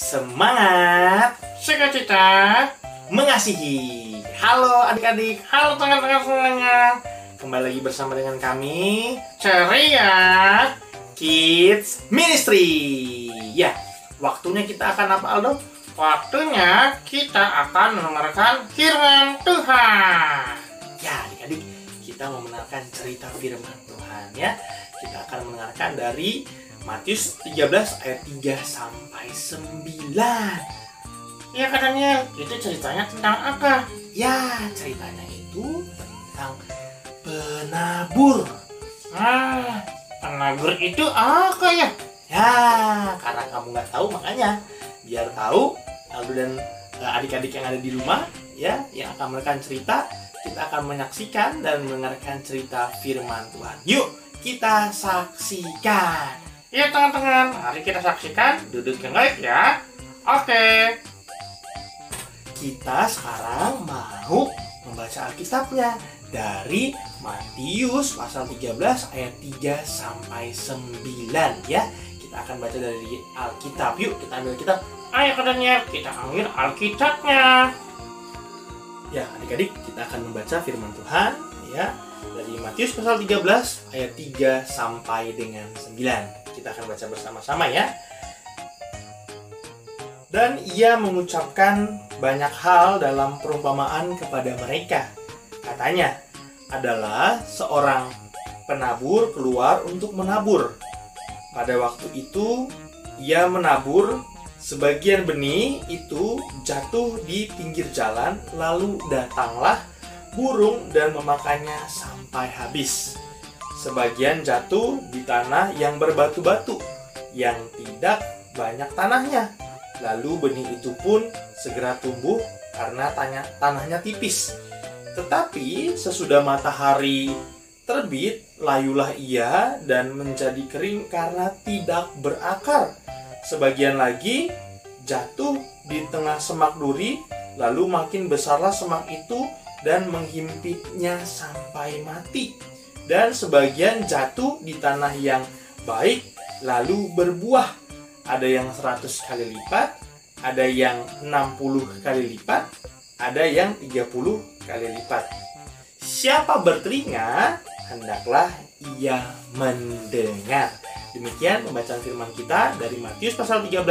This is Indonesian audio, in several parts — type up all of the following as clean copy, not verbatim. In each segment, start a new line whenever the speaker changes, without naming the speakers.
Semangat, sukacita, mengasihi. Halo adik-adik, halo teman-teman semuanya. Kembali lagi bersama dengan kami, Ceria Kids Ministry. Ya, waktunya kita akan apa, Aldo? Waktunya kita akan mendengarkan firman Tuhan. Ya, adik-adik, kita mau mendengarkan cerita firman Tuhan ya. Kita akan mendengarkan dari Matius 13 ayat 3 sampai 9. Ya katanya, itu ceritanya tentang apa? Ya, ceritanya itu tentang penabur. Penabur itu apa ya? Ya, karena kamu nggak tahu makanya biar tahu Aldo dan adik-adik yang ada di rumah ya, yang akan mendengarkan cerita, kita akan menyaksikan dan mendengarkan cerita firman Tuhan. Yuk, kita saksikan. Ya teman-teman, mari kita saksikan. Duduk yang baik ya. Oke. Kita sekarang mau membaca Alkitabnya dari Matius pasal 13 ayat 3 sampai 9 ya. Kita akan baca dari Alkitab. Yuk kita ambil Alkitab. Ayo katanya kita ambil Alkitabnya. Ya adik-adik, kita akan membaca firman Tuhan ya dari Matius pasal 13 ayat 3 sampai dengan 9. Kita akan baca bersama-sama ya. Dan ia mengucapkan banyak hal dalam perumpamaan kepada mereka. Katanya, adalah seorang penabur keluar untuk menabur. Pada waktu itu, ia menabur, sebagian benih itu jatuh di pinggir jalan, lalu datanglah burung dan memakannya sampai habis. Sebagian jatuh di tanah yang berbatu-batu, yang tidak banyak tanahnya. Lalu benih itu pun segera tumbuh karena tanahnya tipis. Tetapi sesudah matahari terbit, layulah ia dan menjadi kering karena tidak berakar. Sebagian lagi jatuh di tengah semak duri, lalu makin besarlah semak itu dan menghimpitnya sampai mati. Dan sebagian jatuh di tanah yang baik lalu berbuah. Ada yang 100 kali lipat, ada yang 60 kali lipat, ada yang 30 kali lipat. Siapa bertelinga, hendaklah ia mendengar. Demikian pembacaan firman kita dari Matius pasal 13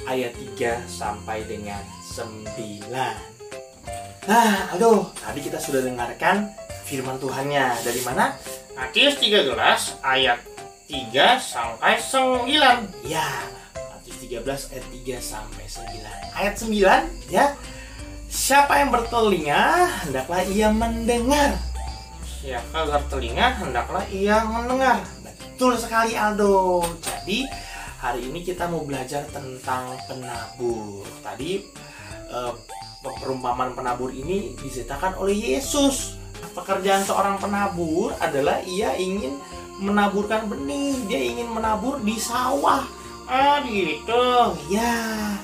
ayat 3 sampai dengan 9. Nah, aduh, tadi kita sudah dengarkan firman Tuhannya dari mana? Matius 13 ayat 3 sampai 9. Ya, Matius 13 ayat 3 sampai 9. Ayat 9 ya. Siapa yang bertelinga, hendaklah ia mendengar. Siapa bertelinga, hendaklah ia mendengar. Betul sekali Aldo. Jadi, hari ini kita mau belajar tentang penabur. Tadi perumpamaan penabur ini diceritakan oleh Yesus. Pekerjaan seorang penabur adalah ia ingin menaburkan benih, dia ingin menabur di sawah. Gitu. Ya,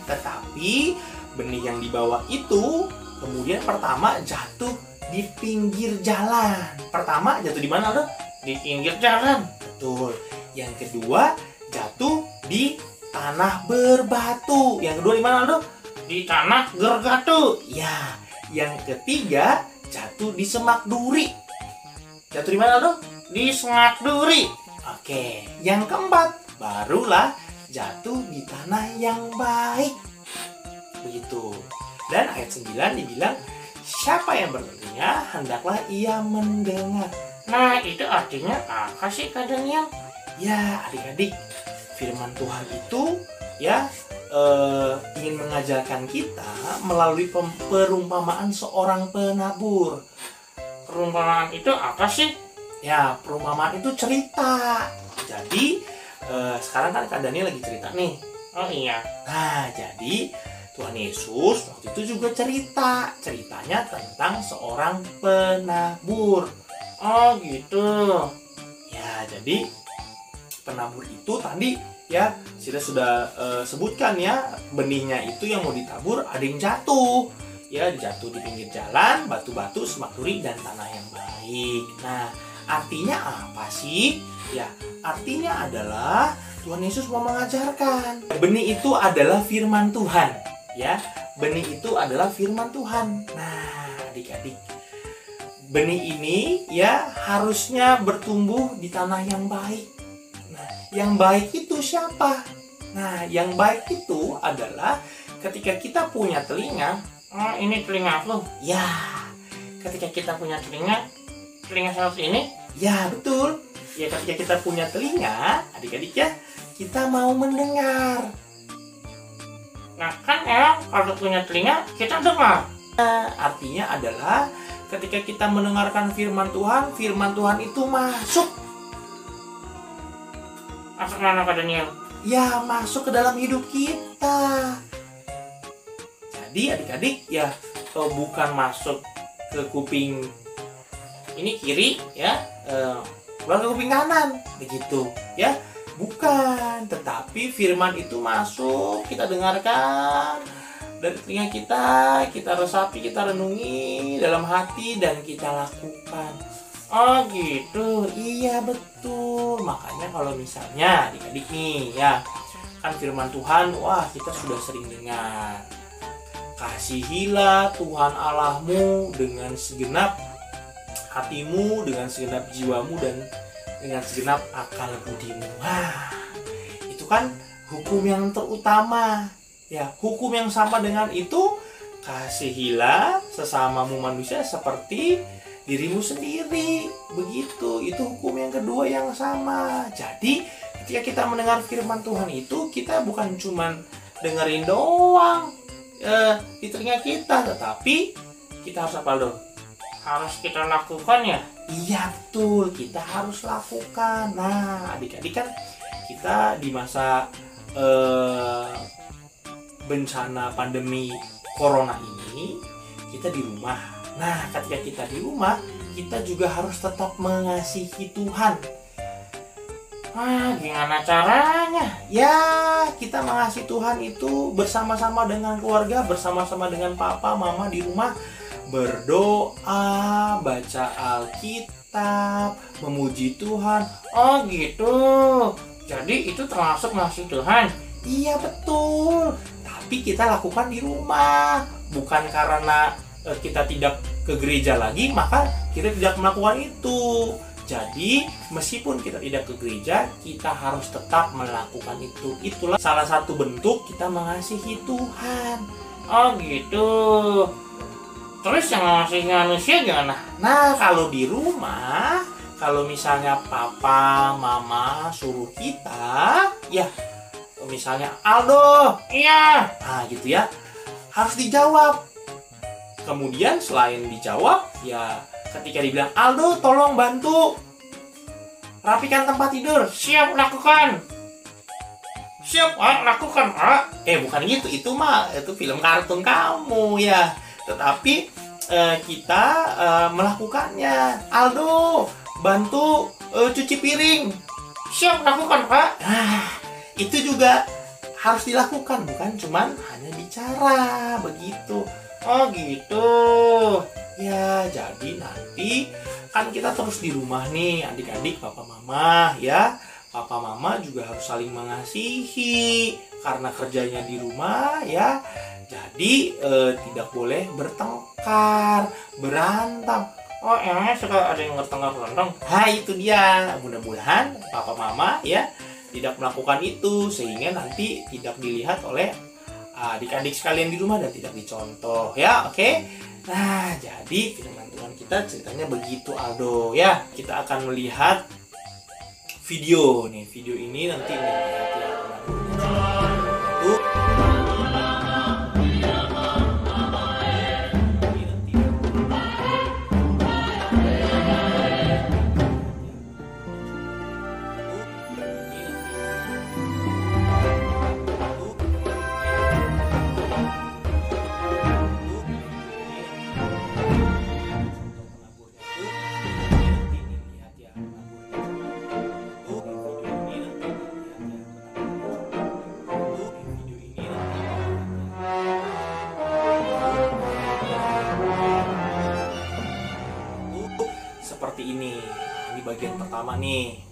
tetapi benih yang dibawa itu kemudian pertama jatuh di pinggir jalan. Pertama jatuh di mana, Aldo? Di pinggir jalan. Betul. Yang kedua jatuh di tanah berbatu. Yang kedua di mana, Aldo? Di tanah gergatu. Ya. Yang ketiga jatuh di semak duri. Jatuh di mana, Aldo? Di semak duri. Oke. Yang keempat barulah jatuh di tanah yang baik. Begitu. Dan ayat 9 dibilang, siapa yang bertelinga, hendaklah ia mendengar. Nah, itu artinya apa sih, Kak Daniel? Ya, adik-adik, firman Tuhan itu ya ingin mengajarkan kita melalui perumpamaan seorang penabur. Perumpamaan itu apa sih? Ya, perumpamaan itu cerita. Jadi, sekarang kan Kak Daniel lagi cerita nih. Oh iya. Nah, jadi Tuhan Yesus waktu itu juga cerita. Ceritanya tentang seorang penabur. Oh gitu. Ya, jadi penabur itu tadi ya kita sudah sebutkan ya, benihnya itu yang mau ditabur ada yang jatuh. Ya, jatuh di pinggir jalan, batu-batu, semak duri, dan tanah yang baik. Nah, artinya apa sih? Ya, artinya adalah Tuhan Yesus mau mengajarkan. Benih itu adalah firman Tuhan, ya. Benih itu adalah firman Tuhan. Nah, adik-adik, benih ini ya harusnya bertumbuh di tanah yang baik. Nah, yang baik itu siapa? Nah, yang baik itu adalah ketika kita punya telinga. Oh, ini telinga aku. Ya, ketika kita punya telinga seperti ini. Ya, betul. Ya, ketika kita punya telinga, adik-adik ya, kita mau mendengar. Nah, kan kalau punya telinga, kita dengar. Nah, artinya adalah ketika kita mendengarkan firman Tuhan itu masuk. Masuk mana, Kak Daniel? Ya, masuk ke dalam hidup kita. Jadi adik-adik ya, bukan masuk ke kuping ini kiri ya, keluar ke kuping kanan, begitu ya. Bukan, tetapi firman itu masuk, kita dengarkan dari telinga kita resapi, kita renungi dalam hati dan kita lakukan. Oh gitu, iya betul. Makanya kalau misalnya adik-adik nih ya, kan firman Tuhan, wah kita sudah sering dengar. Kasihilah Tuhan Allahmu dengan segenap hatimu, dengan segenap jiwamu, dan dengan segenap akal budimu. Wah, itu kan hukum yang terutama. Ya, hukum yang sama dengan itu, kasihilah sesamamu manusia seperti dirimu sendiri. Begitu, itu hukum yang kedua yang sama. Jadi, ketika kita mendengar firman Tuhan itu, kita bukan cuman dengerin doang di telinga kita, tetapi kita harus apa dong? Harus kita lakukan ya? Iya betul, kita harus lakukan. Nah, adik-adik kan kita di masa bencana pandemi corona ini, kita di rumah. Nah, ketika kita di rumah, kita juga harus tetap mengasihi Tuhan. Gimana caranya? Ya, kita mengasihi Tuhan itu bersama-sama dengan keluarga, bersama-sama dengan papa, mama di rumah. Berdoa, baca Alkitab, memuji Tuhan. Oh gitu. Jadi itu termasuk mengasihi Tuhan? Iya betul. Tapi kita lakukan di rumah. Bukan karena kita tidak ke gereja lagi, maka kita tidak melakukan itu. Jadi meskipun kita tidak ke gereja, kita harus tetap melakukan itu. Itulah salah satu bentuk kita mengasihi Tuhan. Oh gitu. Terus yang mengasihi manusia gimana? Nah, kalau di rumah, kalau misalnya papa, mama suruh kita, ya misalnya Aldo, iya, nah gitu ya, harus dijawab. Kemudian selain dijawab, ya ketika dibilang Aldo tolong bantu rapikan tempat tidur, siap lakukan. Siap, lakukan. Bukan gitu, itu film kartun kamu ya. Tetapi kita melakukannya. Aldo, bantu cuci piring. Siap, lakukan, Pak. Nah, itu juga harus dilakukan, bukan cuman hanya bicara, begitu. Oh gitu. Ya, jadi nanti kan kita terus di rumah nih, adik-adik, papa mama ya. Papa mama juga harus saling mengasihi karena kerjanya di rumah ya. Jadi tidak boleh bertengkar, berantem. Oh, emangnya suka ada yang bertengkar berantem? Nah, itu dia. Mudah-mudahan papa mama ya tidak melakukan itu, sehingga nanti tidak dilihat oleh adik-adik sekalian di rumah dan tidak dicontoh ya. Oke? Nah, jadi firman Tuhan kita ceritanya begitu, Aldo ya. Kita akan melihat video nih. Video ini nanti lihat ya. Seperti ini bagian pertama nih.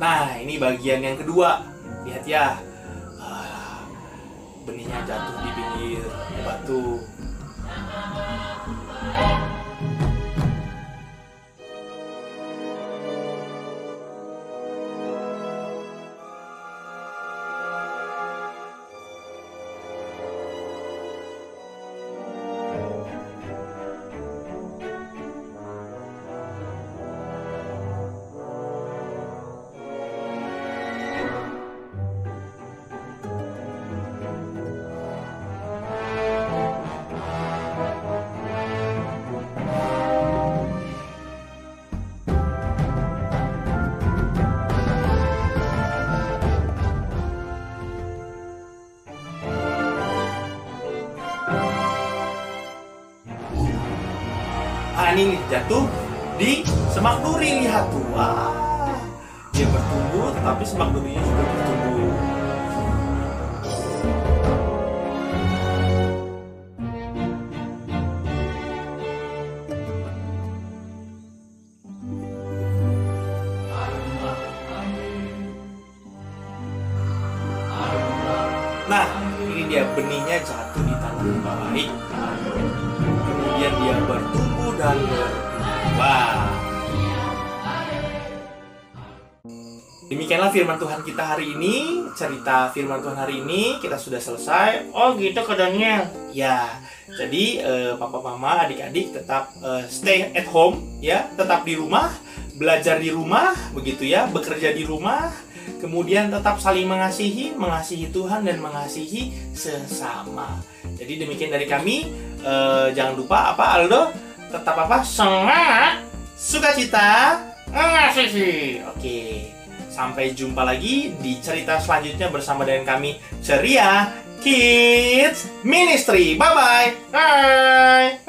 Nah, ini bagian yang kedua. Lihat ya. Benihnya jatuh di pinggir batu. Ini jatuh di semak duri. Lihat tuh, wah, dia bertumbuh tetapi semak durinya juga bertumbuh. Nah, ini dia benihnya jatuh di tanah yang baik. Kemudian dia bertumbuh dan berbuah. Demikianlah firman Tuhan kita hari ini. Cerita firman Tuhan hari ini kita sudah selesai. Oh gitu Kak Daniel. Ya, jadi papa mama adik-adik tetap stay at home ya, tetap di rumah, belajar di rumah begitu ya, bekerja di rumah. Kemudian tetap saling mengasihi Tuhan dan mengasihi sesama. Jadi demikian dari kami. Jangan lupa apa Aldo? Tetap apa? Semangat, sukacita, mengasihi. Oke, sampai jumpa lagi di cerita selanjutnya bersama dengan kami Ceria Kids Ministry. Bye bye. Bye.